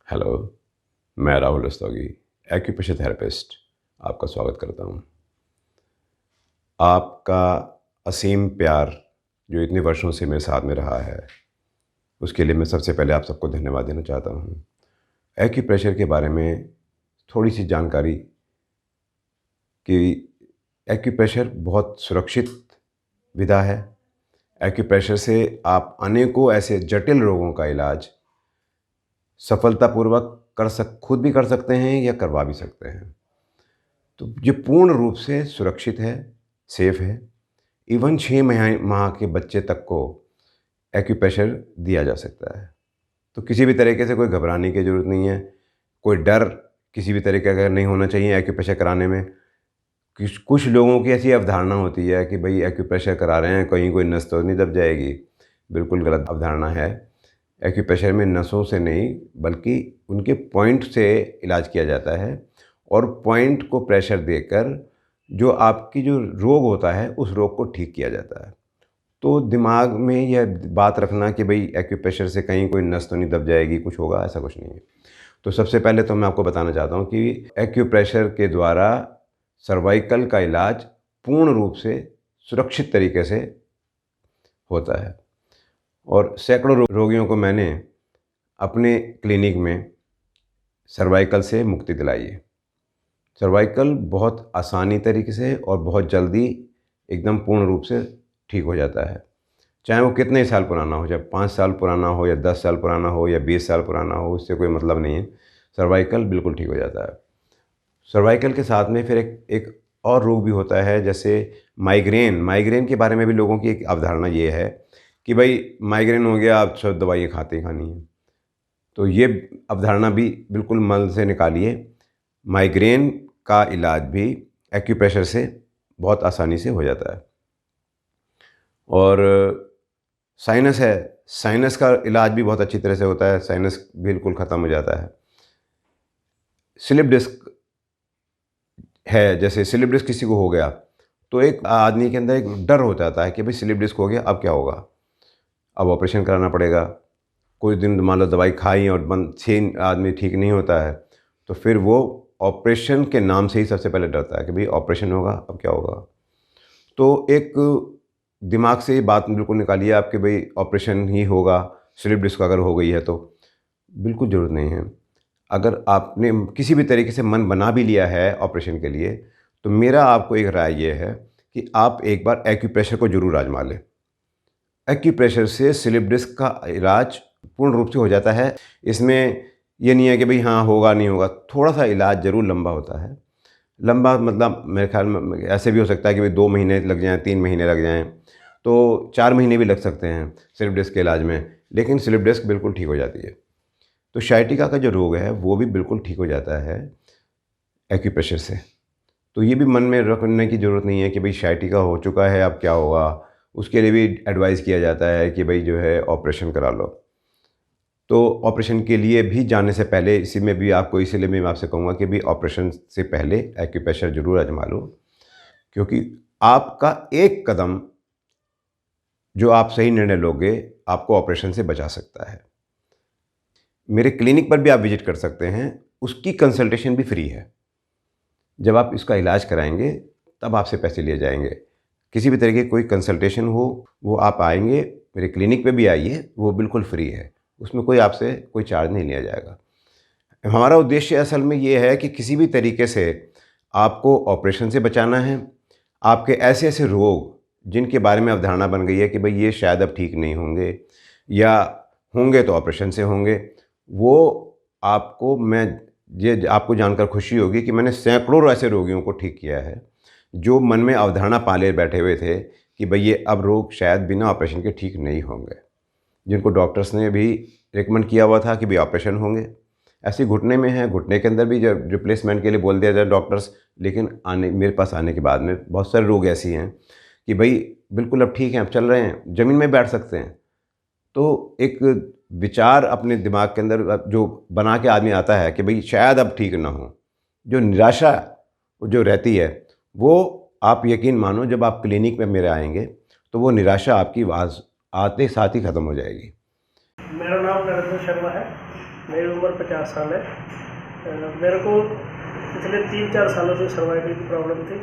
Hello, मैं Rahul Rastogi, acupressure therapist, आपका स्वागत करता हूँ। आपका असीम प्यार जो इतने वर्षों से मेरे साथ में रहा है, उसके लिए मैं सबसे पहले आप सबको धन्यवाद देना चाहता हूँ। एक्यूप्रेशर के बारे में थोड़ी-सी जानकारी कि एक्यूप्रेशर बहुत सुरक्षित विधा है। एक्यूप्रेशर से आप अनेकों ऐसे जटिल रोगों का इलाज सफलतापूर्वक खुद भी कर सकते हैं या करवा भी सकते हैं। तो ये पूर्ण रूप से सुरक्षित है, सेफ़ है। इवन 6 माह के बच्चे तक को एक्यूप्रेशर दिया जा सकता है। तो किसी भी तरीके से कोई घबराने की ज़रूरत नहीं है, कोई डर किसी भी तरीके का नहीं होना चाहिए एक्यूप्रेशर कराने में। कुछ लोगों की ऐसी अवधारणा होती है कि भई एक्यूप्रेशर करा रहे हैं, कहीं कोई नस तो नहीं दब जाएगी। बिल्कुल गलत अवधारणा है। एक्यूप्रेशर में नसों से नहीं बल्कि उनके पॉइंट से इलाज किया जाता है और पॉइंट को प्रेशर देकर जो आपकी जो रोग होता है उस रोग को ठीक किया जाता है। तो दिमाग में यह बात रखना कि भई एक्यूप्रेशर से कहीं कोई नस तो नहीं दब जाएगी, कुछ होगा, ऐसा कुछ नहीं है। तो सबसे पहले तो मैं आपको बताना चाहता हूँ कि एक्यूप्रेशर के द्वारा सर्वाइकल का इलाज पूर्ण रूप से सुरक्षित तरीके से होता है और सैकड़ों रोगियों को मैंने अपने क्लिनिक में सर्वाइकल से मुक्ति दिलाई है। सर्वाइकल बहुत आसानी तरीके से और बहुत जल्दी एकदम पूर्ण रूप से ठीक हो जाता है। चाहे वो कितने साल पुराना हो, चाहे 5 साल पुराना हो या 10 साल पुराना हो या 20 साल पुराना हो, उससे कोई मतलब नहीं है। सर्वाइकल बिल्कुल ठीक हो जाता है। सर्वाइकल के साथ में फिर एक और रोग भी होता है जैसे माइग्रेन। माइग्रेन के बारे में भी लोगों की एक अवधारणा ये है कि भाई माइग्रेन हो गया, अब सब दवाइयाँ खाते ही खानी है। तो ये अवधारणा भी बिल्कुल मन से निकालिए। माइग्रेन का इलाज भी एक्यूप्रेशर से बहुत आसानी से हो जाता है। और साइनस है, साइनस का इलाज भी बहुत अच्छी तरह से होता है, साइनस बिल्कुल ख़त्म हो जाता है। स्लिप डिस्क है, जैसे स्लिप डिस्क किसी को हो गया तो एक आदमी के अंदर एक डर हो जाता है कि भाई स्लिप डिस्क हो गया, अब क्या होगा, अब ऑपरेशन कराना पड़ेगा। कुछ दिन मान लो दवाई खाई और बंद 6 आदमी ठीक नहीं होता है तो फिर वो ऑपरेशन के नाम से ही सबसे पहले डरता है कि भाई ऑपरेशन होगा, अब क्या होगा। तो एक दिमाग से ये बात बिल्कुल निकालिए आप कि भाई ऑपरेशन ही होगा, स्लिप डिस्क अगर हो गई है तो बिल्कुल ज़रूरत नहीं है। अगर आपने किसी भी तरीके से मन बना भी लिया है ऑपरेशन के लिए तो मेरा आपको एक राय ये है कि आप एक बार एक्यूप्रेशर को ज़रूर आजमा लें। एक्यूप्रेशर से स्लिप डिस्क का इलाज पूर्ण रूप से हो जाता है। इसमें ये नहीं है कि भाई हाँ होगा नहीं होगा, थोड़ा-सा इलाज ज़रूर लंबा होता है। लंबा मतलब मेरे ख़्याल में ऐसे भी हो सकता है कि भाई 2 महीने लग जाएँ, 3 महीने लग जाएँ, तो 4 महीने भी लग सकते हैं स्लिप डिस्क के इलाज में, लेकिन स्लिप डिस्क बिल्कुल ठीक हो जाती है। तो sciatica का जो रोग है वो भी बिल्कुल ठीक हो जाता है एक्यूप्रेशर से। तो ये भी मन में रखने की ज़रूरत नहीं है कि भाई sciatica हो चुका है, अब क्या होगा। उसके लिए भी एडवाइस किया जाता है कि भाई जो है ऑपरेशन करा लो। तो ऑपरेशन के लिए भी जाने से पहले इसी में भी आपको इसीलिए मैं आपसे कहूँगा कि भी ऑपरेशन से पहले एक्यूप्रेशर ज़रूर आजमा लो, क्योंकि आपका एक कदम जो आप सही निर्णय लोगे आपको ऑपरेशन से बचा सकता है। मेरे क्लिनिक पर भी आप विज़िट कर सकते हैं, उसकी कंसल्टेशन भी फ्री है। जब आप इसका इलाज कराएँगे तब आपसे पैसे लिए जाएँगे। किसी भी तरह की कोई कंसल्टेशन हो वो आप आएँगे, मेरे क्लिनिक पे भी आइए, वो बिल्कुल फ्री है। उसमें कोई आपसे कोई चार्ज नहीं लिया जाएगा। हमारा उद्देश्य असल में ये है कि किसी भी तरीके से आपको ऑपरेशन से बचाना है। आपके ऐसे-ऐसे रोग जिनके बारे में अवधारणा बन गई है कि भई ये शायद अब ठीक नहीं होंगे या होंगे तो ऑपरेशन से होंगे, वो आपको जानकर खुशी होगी कि मैंने सैकड़ों ऐसे रोगियों को ठीक किया है, जो मन में अवधारणा पाले बैठे हुए थे कि भई ये अब रोग शायद बिना ऑपरेशन के ठीक नहीं होंगे। जिनको डॉक्टर्स ने भी रिकमेंड किया हुआ था कि भई ऑपरेशन होंगे। ऐसे घुटने में है, घुटने के अंदर भी जब रिप्लेसमेंट के लिए बोल दिया जाए डॉक्टर्स, लेकिन मेरे पास आने के बाद में बहुत सारे रोग ऐसी हैं कि भई बिल्कुल अब ठीक हैं, अब चल रहे हैं, ज़मीन में बैठ सकते हैं। तो एक विचार अपने दिमाग के अंदर जो बना के आदमी आता है कि भई शायद अब ठीक ना हो, जो निराशा जो रहती है, वो आप यकीन मानो जब आप क्लिनिक में मेरे आएँगे, तो वो निराशा आपकी आते साथ ही ख़त्म हो जाएगी। मेरा नाम नरेंद्र शर्मा है। मेरी उम्र 50 साल है। मेरे को पिछले 3-4 सालों से सर्वाइकल की प्रॉब्लम थी।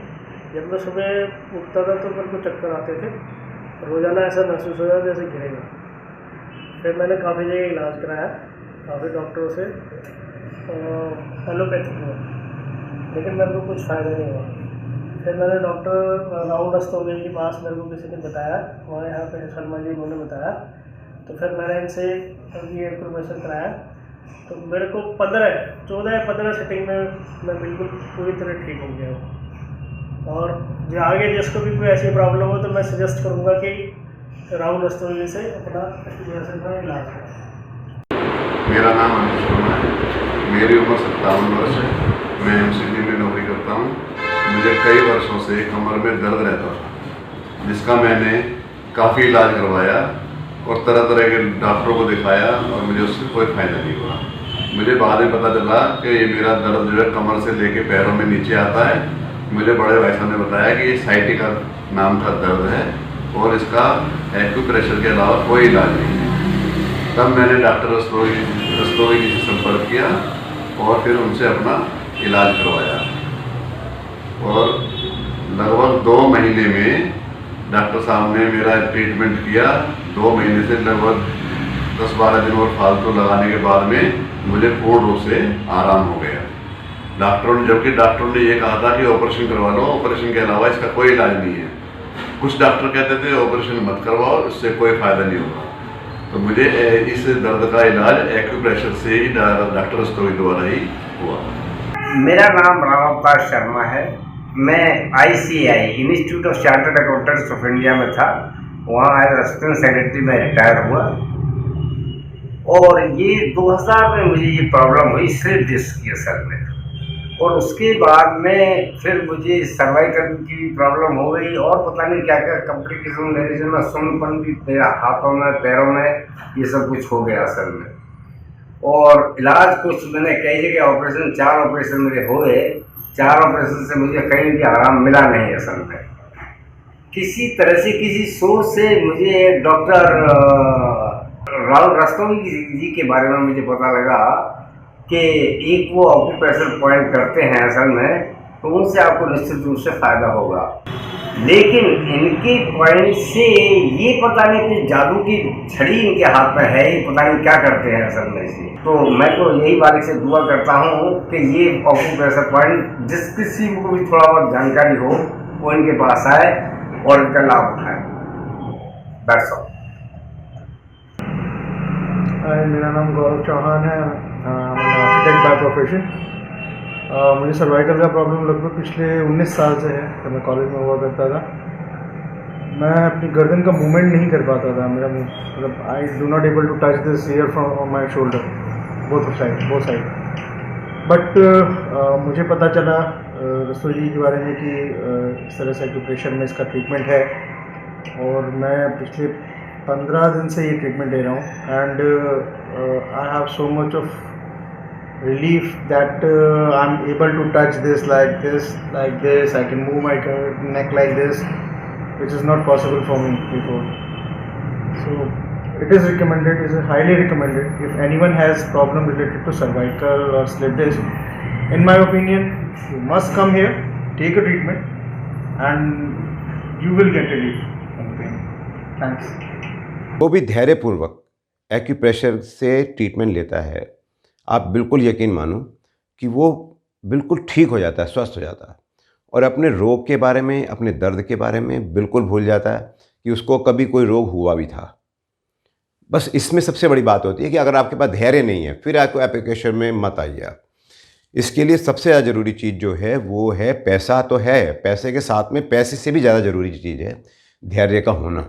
जब मैं सुबह उठता था तो मेरे को चक्कर आते थे, रोज़ाना ऐसा महसूस हो जाता जैसे गिरेगा। फिर मैंने काफ़ी जगह इलाज कराया, काफ़ी डॉक्टरों से, एलोपैथिक में, लेकिन मेरे को कुछ फ़ायदा नहीं हुआ। फिर मैंने डॉक्टर राउंड रस्तोगी के पास, मेरे को किसी ने बताया, हमारे यहाँ पे शर्मा जी, उन्होंने बताया, तो फिर मैंने इनसे ये एक्यूप्रेशर कराया। तो मेरे को 14 या 15 सिटिंग में मैं बिल्कुल पूरी तरह ठीक हो गया हूँ। और जो आगे जिसको भी कोई ऐसी प्रॉब्लम हो तो मैं सजेस्ट करूँगा कि राउंड रस्तोगी से अपना एक्यूप्रेशर का इलाज करें। मेरा नाम अनिल शर्मा है, मेरी उम्र 57 वर्ष है। मैं एमसीडी में नौकरी करता हूँ। मुझे कई वर्षों से कमर में दर्द रहता था, जिसका मैंने काफ़ी इलाज करवाया और तरह तरह के डॉक्टरों को दिखाया और मुझे उससे कोई फ़ायदा नहीं हुआ। मुझे बाद में पता चला कि ये मेरा दर्द जो है कमर से लेके पैरों में नीचे आता है। मुझे बड़े भाई साहब ने बताया कि ये साइटिका नाम का दर्द है और इसका एक्यूप्रेशर के अलावा कोई इलाज नहीं है। तब मैंने डॉक्टर रस्तोगी जी से संपर्क किया और फिर उनसे अपना इलाज करवाया और लगभग 2 महीने में डॉक्टर साहब ने मेरा ट्रीटमेंट किया। 2 महीने से लगभग 10-12 दिन और फालतू लगाने के बाद में मुझे पूर्ण रूप से आराम हो गया। जबकि डॉक्टरों ने ये कहा था कि ऑपरेशन करवा लो, ऑपरेशन के अलावा इसका कोई इलाज नहीं है। कुछ डॉक्टर कहते थे ऑपरेशन मत करवाओ, इससे कोई फ़ायदा नहीं होगा। तो मुझे इस दर्द का इलाज एक्यूप्रेशर से ही डॉक्टर रस्तोगी द्वारा ही हुआ। मेरा नाम राम अवतार शर्मा है। मैं ICAI institute of chartered accountants of India में था, वहाँ एज असिस्टेंट सेक्रेटरी में रिटायर हुआ। और ये 2000 में मुझे ये प्रॉब्लम हुई स्लिप डिस्क के सर में, और उसके बाद में फिर मुझे सर्वाइकल की प्रॉब्लम हो गई और पता नहीं क्या क्या कॉम्प्लिकेशन मेरे जो सुनपन भी मेरा हाथों में पैरों में ये सब कुछ हो गया असल में। और इलाज कुछ मैंने कई जगह ऑपरेशन, 4 ऑपरेशन मेरे हुए। 4 ऑपरेशन से मुझे कहीं भी आराम मिला नहीं असल में। किसी तरह से किसी सोर्स से मुझे डॉक्टर राउंड रस्तोगी जी के बारे में मुझे पता लगा कि एक वो एक्यूप्रेशर पॉइंट करते हैं असल में, तो उनसे आपको निश्चित रूप से फ़ायदा होगा। लेकिन इनके पॉइंट से ये पता नहीं कि जादू की छड़ी इनके हाथ में है, ये पता नहीं क्या करते हैं असल में से। तो मैं तो यही बारीक से दुआ करता हूँ कि ये एक्यूप्रेशर पॉइंट जिस किसी को भी थोड़ा बहुत जानकारी हो वो इनके पास आए और इनका लाभ उठाए। That's all. मेरा नाम गौरव चौहान है, आर्किटेक्ट बाय प्रोफेशन। मुझे सर्वाइकल का प्रॉब्लम लगभग पिछले 19 साल से है। जब मैं कॉलेज में हुआ करता था, मैं अपनी गर्दन का मूवमेंट नहीं कर पाता था। मेरा मतलब I do not able to touch this ear from my shoulder, both side. But मुझे पता चला रस्तोगी जी के बारे में कि इस तरह से एक्यूप्रेशर में इसका ट्रीटमेंट है, और मैं पिछले 15 दिन से ये ट्रीटमेंट ले रहा हूँ। And I have so much of relief that I'm able to touch this like this. I can move my neck like this, which is not possible for me before. So it is recommended, it is highly recommended if anyone has problem related to cervical or slip disc. In my opinion, you must come here, take a treatment, and you will get relief from the pain. Thanks. वो भी धैर्यपूर्वक acupressure से treatment लेता है, आप बिल्कुल यकीन मानो कि वो बिल्कुल ठीक हो जाता है, स्वस्थ हो जाता है, और अपने रोग के बारे में, अपने दर्द के बारे में बिल्कुल भूल जाता है कि उसको कभी कोई रोग हुआ भी था। बस इसमें सबसे बड़ी बात होती है कि अगर आपके पास धैर्य नहीं है, फिर आपको एक्यूप्रेशर में मत आइए आप। इसके लिए सबसे ज़्यादा ज़रूरी चीज़ जो है वो है पैसा। तो है, पैसे के साथ में पैसे से भी ज़्यादा ज़रूरी चीज़ है धैर्य का होना।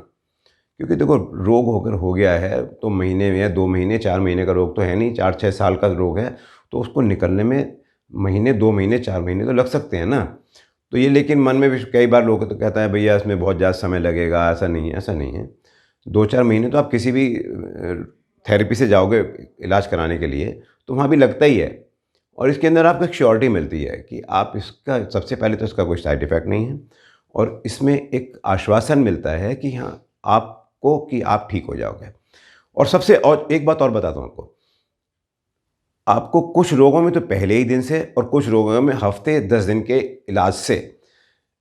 क्योंकि देखो, रोग होकर हो गया है तो महीने में या 2 महीने 4 महीने का रोग तो है नहीं, 4-6 साल का रोग है, तो उसको निकलने में महीने 2 महीने 4 महीने तो लग सकते हैं ना। तो ये, लेकिन मन में भी कई बार लोग तो कहता है भैया इसमें बहुत ज़्यादा समय लगेगा। ऐसा नहीं है, ऐसा नहीं है। 2-4 महीने तो आप किसी भी थेरेपी से जाओगे इलाज कराने के लिए तो वहाँ भी लगता ही है, और इसके अंदर आपको एक श्योरिटी मिलती है कि आप इसका, सबसे पहले तो इसका कोई साइड इफ़ेक्ट नहीं है, और इसमें एक आश्वासन मिलता है कि हाँ आपको, कि आप ठीक हो जाओगे। और सबसे, और एक बात और बताता हूँ आपको, आपको कुछ रोगों में तो पहले ही दिन से और कुछ रोगों में हफ्ते 10 दिन के इलाज से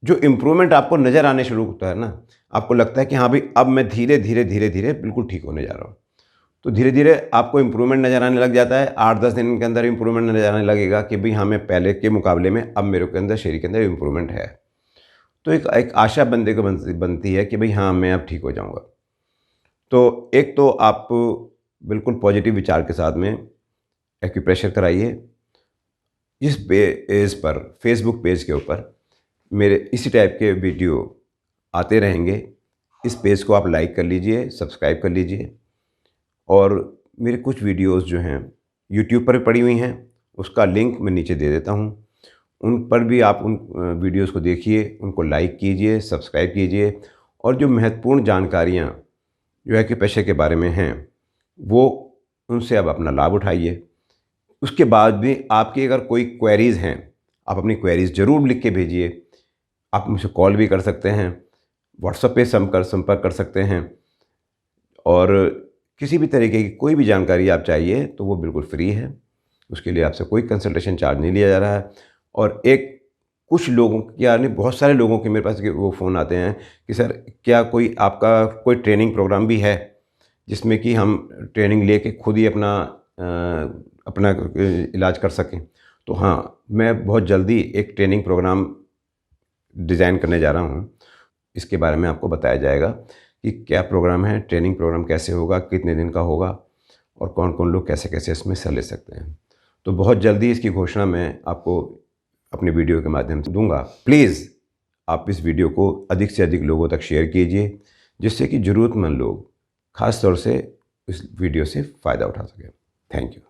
जो इम्प्रूवमेंट आपको नज़र आने शुरू होता है ना, आपको लगता है कि हाँ भाई अब मैं धीरे धीरे धीरे धीरे बिल्कुल ठीक होने जा रहा हूँ। तो धीरे धीरे आपको इम्प्रूवमेंट नज़र आने लग जाता है। 8-10 दिन के अंदर इम्प्रूवमेंट नज़र आने लगेगा कि भाई हाँ, मैं पहले के मुकाबले में अब मेरे के अंदर शरीर के अंदर इम्प्रूवमेंट है। तो एक आशा बंदे को बनती है कि भाई हाँ, मैं अब ठीक हो जाऊँगा। तो एक तो आप बिल्कुल पॉजिटिव विचार के साथ में एक्यूप्रेशर कराइए। इस पेज पर, फेसबुक पेज के ऊपर मेरे इसी टाइप के वीडियो आते रहेंगे। इस पेज को आप लाइक कर लीजिए, सब्सक्राइब कर लीजिए। और मेरे कुछ वीडियोस जो हैं यूट्यूब पर पड़ी हुई हैं, उसका लिंक मैं नीचे दे देता हूं। उन पर भी आप उन वीडियोस को देखिए, उनको लाइक कीजिए, सब्सक्राइब कीजिए। और जो महत्वपूर्ण जानकारियां जो एक्यूप्रेशर के बारे में हैं, वो उनसे अब अपना लाभ उठाइए। उसके बाद भी आपकी अगर कोई क्वेरीज़ हैं, आप अपनी क्वेरीज़ ज़रूर लिख के भेजिए। आप मुझसे कॉल भी कर सकते हैं, व्हाट्सएप पे संपर्क कर सकते हैं। और किसी भी तरीके की कोई भी जानकारी आप चाहिए तो वो बिल्कुल फ्री है। उसके लिए आपसे कोई कंसल्टेशन चार्ज नहीं लिया जा रहा है। और कुछ लोगों क्या नहीं, बहुत सारे लोगों के मेरे पास वो फ़ोन आते हैं कि सर क्या कोई आपका कोई ट्रेनिंग प्रोग्राम भी है जिसमें कि हम ट्रेनिंग लेके खुद ही अपना इलाज कर सकें। तो हाँ, मैं बहुत जल्दी एक ट्रेनिंग प्रोग्राम डिज़ाइन करने जा रहा हूँ। इसके बारे में आपको बताया जाएगा कि क्या प्रोग्राम है, ट्रेनिंग प्रोग्राम कैसे होगा, कितने दिन का होगा और कौन कौन लोग कैसे कैसे इसमें हिस्सा ले सकते हैं। तो बहुत जल्दी इसकी घोषणा मैं आपको अपने वीडियो के माध्यम से दूंगा। प्लीज़ आप इस वीडियो को अधिक से अधिक लोगों तक शेयर कीजिए, जिससे कि ज़रूरतमंद लोग ख़ास तौर से इस वीडियो से फ़ायदा उठा सकें। Thank you.